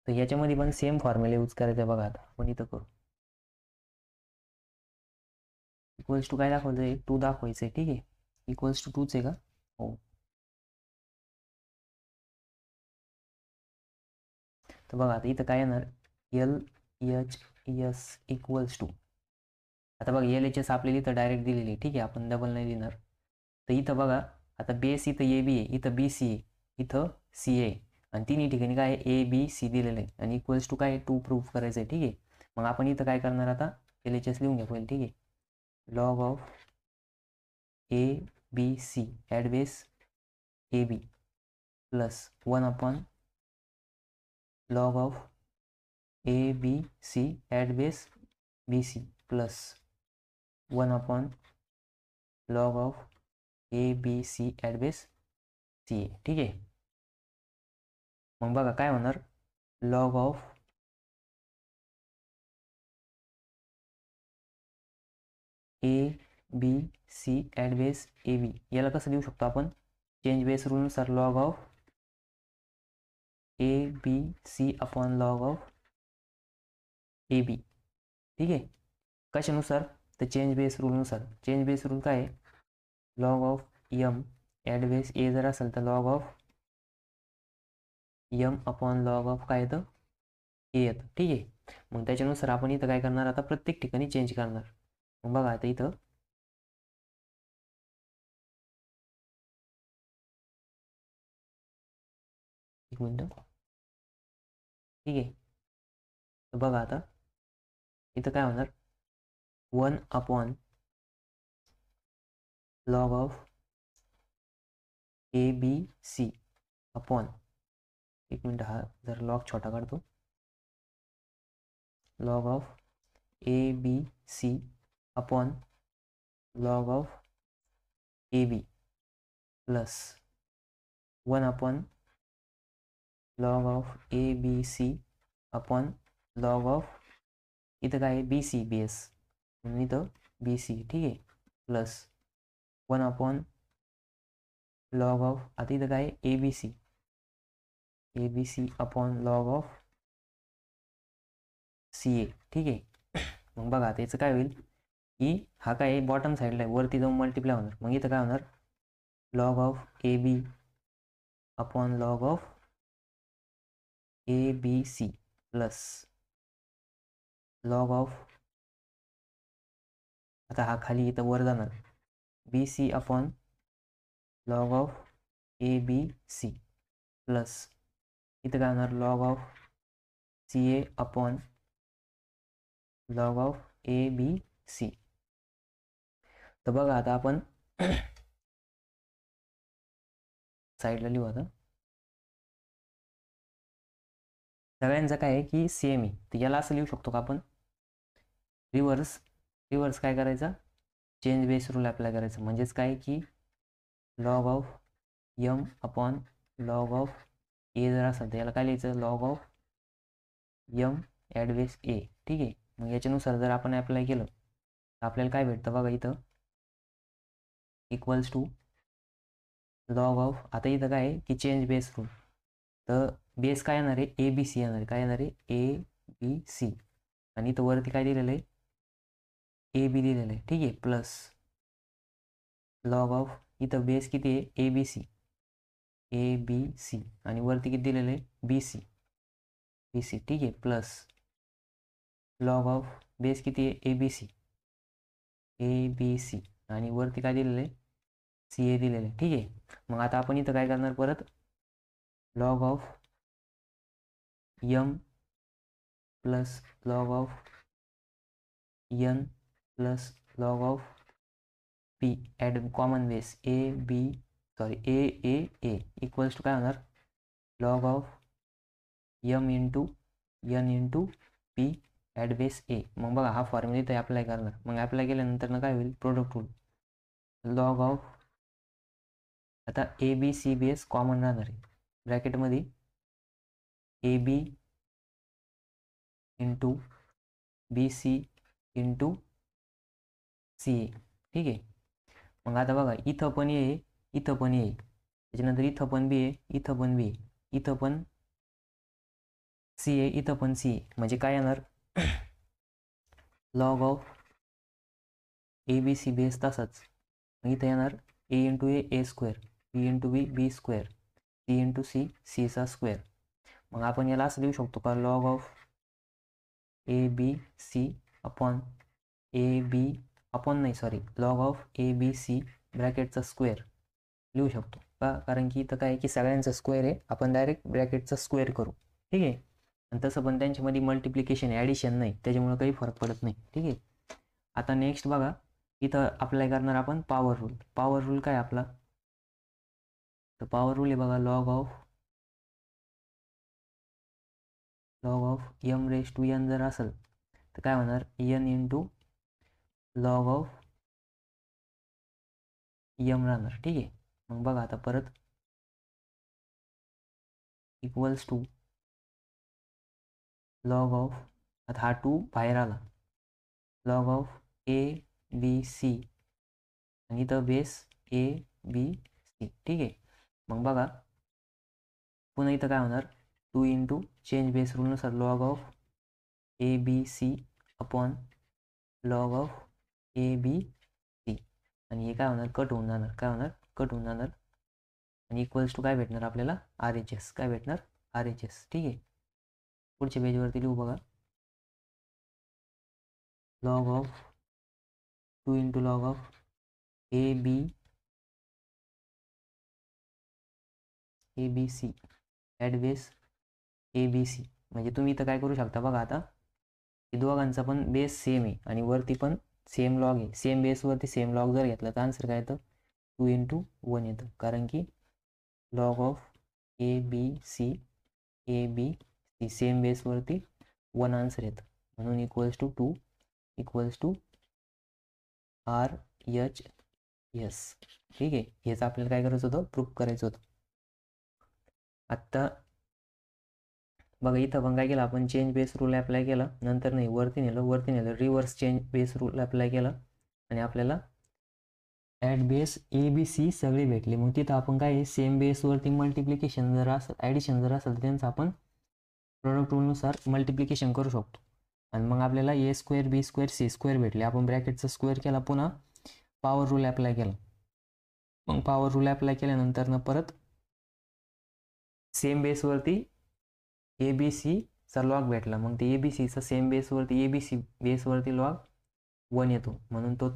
तर याच्यामध्ये पण सेम फॉर्म्युला यूज करायचा बघा. आता आपण इथं करू इक्वल्स टू काय दाखवायचं आहे, 2 दाखवायचं आहे. ठीक आहे, इक्वल्स टू 2च आहे का? हो. तर बघा आता इथं काय येणार, l h s equals to, आता बघा एल एच एस आपल्याला इथं डायरेक्ट दिलेली आहे. ठीक आहे, आपण डबल नाही देणार. तर इथं बघा आता बेस इथं ए बी आहे, इथं बी सी आहे, इथं सी आहे, आणि तिन्ही ठिकाणी काय आहे, ए बी सी दिलेलं आहे, आणि इक्वल्स टू काय 2 प्रूफ करायचं आहे. ठीक आहे, मग आपण इथं काय करणार, आता एल एच एस लिहून घ्या पहिले. ठीक आहे, log of A B C at base A B plus 1 upon log of A B C at base B C plus 1 upon log of A B C at base C A. ठीक आहे, मग बघा काय होणार, log of A B C at base A B, याला कसं लिहू शकतो आपण, चेंज बेस रूलनुसार log of A B C upon log of A B. ठीक आहे, कशानुसार, तर चेंज बेस रूलनुसार. चेंज बेस रूल काय आहे, log of M at base A जर असेल तर log of M upon log of काय येतं, ए येतं. ठीक आहे, मग त्याच्यानुसार आपण इथं काय करणार, आता प्रत्येक ठिकाणी चेंज करणार. मग बघा आता इथं एक मिनटं. ठीक आहे, तर बघा आता इथं काय होणार, 1 upon log of A B C upon, एक मिनट हा जर लॉग छोटा काढतो, log of A B C upon log of A B plus 1 upon log of A B C upon log of, इथं काय आहे बी सी बेस म्हणून इथं बी सी. ठीक आहे, प्लस 1 अपॉन लॉग ऑफ, आता इथं काय आहे A B C upon log of C A. ठीक आहे, मग बघा आता याचं काय होईल, की हा काय बॉटम साईडला आहे, वरती जाऊन मल्टिप्लाय होणार. मग इथं काय होणार, log of A B upon log of A B C plus log of, आता हा खाली इथं वर जाणार, B C upon log of A B C plus इथं काय होणार, log of C A upon log of A B C. तर बघा आता आपण साईडला लिहू. आता सगळ्यांचं काय आहे की सेम आहे, तर याला असं लिहू शकतो का आपण, रिव्हर्स. रिव्हर्स काय करायचा, चेंज बेस रूल अप्लाय करायचं. म्हणजेच काय की log of M upon log of A जर असेल तर याला काय लिहायचं, log of M at base A. ठीक आहे, मग याच्यानुसार जर आपण अप्लाय केलं तर आपल्याला काय भेटतं बघा, इथं इक्वल्स टू लॉग ऑफ, आता इथं काय आहे की चेंज बेस रूल, तर बेस काय येणार आहे, ए बी सी येणार आहे. काय येणार आहे, ए बी सी, आणि इथं वरती काय दिलेलं आहे, ए बी दिलेलं आहे. ठीक आहे, प्लस लॉग ऑफ, इथं बेस किती आहे, ए बी सी, आणि वरती किती दिलेलं आहे, बी सी. ठीक आहे, प्लस लॉग ऑफ बेस किती आहे, ए बी सी, आणि वरती काय दिलेलं आहे, सी ए दिलेलं आहे. ठीक आहे, मग आता आपण इथं काय करणार, परत log of M plus log of N plus log of P at common base A equals to काय होणार, log of M into N into P at base A. मग बघा हा फॉर्म्युला इथे अप्लाय करणार. मग अप्लाय केल्यानंतर काय होईल, प्रोडक्ट रूल, लॉग ऑफ, आता A B C base common राहणार आहे, ब्रॅकेटमध्ये A B into B C into C A. ठीक आहे, मग आता बघा इथं पण ए, इथं पण ए, त्याच्यानंतर इथं पण बी आहे, इथं पण बी आहे, इथं पण सी आहे, इथं पण सी आहे, म्हणजे काय येणार log of A B C base तसाच, इथं येणार A into A square, B into B square, C into सीचा स्क्वेअर. मग आपण याला असं लिहू शकतो का log of A B C upon A B upon नाही sorry log of A B C ब्रॅकेटचा स्क्वेअर लिहू शकतो का, कारण की इथं काय आहे की सगळ्यांचा स्क्वेअर आहे, आपण डायरेक्ट ब्रॅकेटचा स्क्वेअर करू. ठीक आहे. आणि तसं पण त्यांच्यामध्ये मल्टिप्लिकेशन ॲडिशन नाही, त्याच्यामुळे काही फरक पडत नाही. ठीक आहे. आता नेक्स्ट बघा, इथं अप्लाय करणार आपण पॉवर रूल. पॉवर रूल काय आपला, तर पॉवर रूल आहे बघा log of M raise to N जर असेल तर काय होणार N into log of M राहणार. ठीक आहे. मग बघा आता परत इक्वल्स टू लॉग ऑफ, आता हा 2 बाहेर आला, log of A B C आणि इथं बेस ए बी सी. ठीक आहे. मग बघा पुन्हा इथं काय होणार 2 इंटू चेंज बेस रूलनुसार log of A B C upon log of A B C, आणि हे काय होणार कट होऊन जाणार, काय होणार कट होऊन जाणार, आणि इक्वल्स टू काय भेटणार आपल्याला आर एच एस, काय भेटणार आर एच एस. ठीक आहे. पुढच्या पेजवरती लिहू बघा log of 2 into log of A B C at base A B C, म्हणजे तुम्ही इथं काय करू शकता बघा, आता हे दोघांचा पण बेस सेम आहे आणि वरती पण सेम लॉग आहे, सेम बेसवरती सेम लॉग जर घेतला तर आन्सर काय येतं 2 इंटू 1 येतं, कारण की log of A B C same बेसवरती 1 आन्सर येतं, म्हणून equals to 2 equals to R H S. ठीक आहे. हेच आपल्याला काय करायचं होतं प्रूफ करायचं होतं. आत्ता बघा इथं पण काय केलं आपण चेंज बेस रूल अप्लाय केला, नंतर नाही वरती नेलं reverse change base rule apply केला आणि आपल्याला at base A B C सगळे भेटले. मग तिथं आपण काय सेम बेसवरती मल्टिप्लिकेशन जर असेल ॲडिशन जर असेल तर त्यांचं आपण प्रोडक्ट रूलनुसार मल्टिप्लिकेशन करू शकतो, आणि मग आपल्याला ए स्क्वेअर बी स्क्वेअर सी स्क्वेअर भेटले. आपण ब्रॅकेटचा स्क्वेअर केला, पुन्हा पॉवर रूल अप्लाय केला, मग पॉवर रूल अप्लाय केल्यानंतर परत सेम बेसवरती ए बी सीचा लॉग भेटला, मग ते ए बी सीचा सेम बेसवरती ए बी सी बेसवरती लॉग 1 येतो, म्हणून तो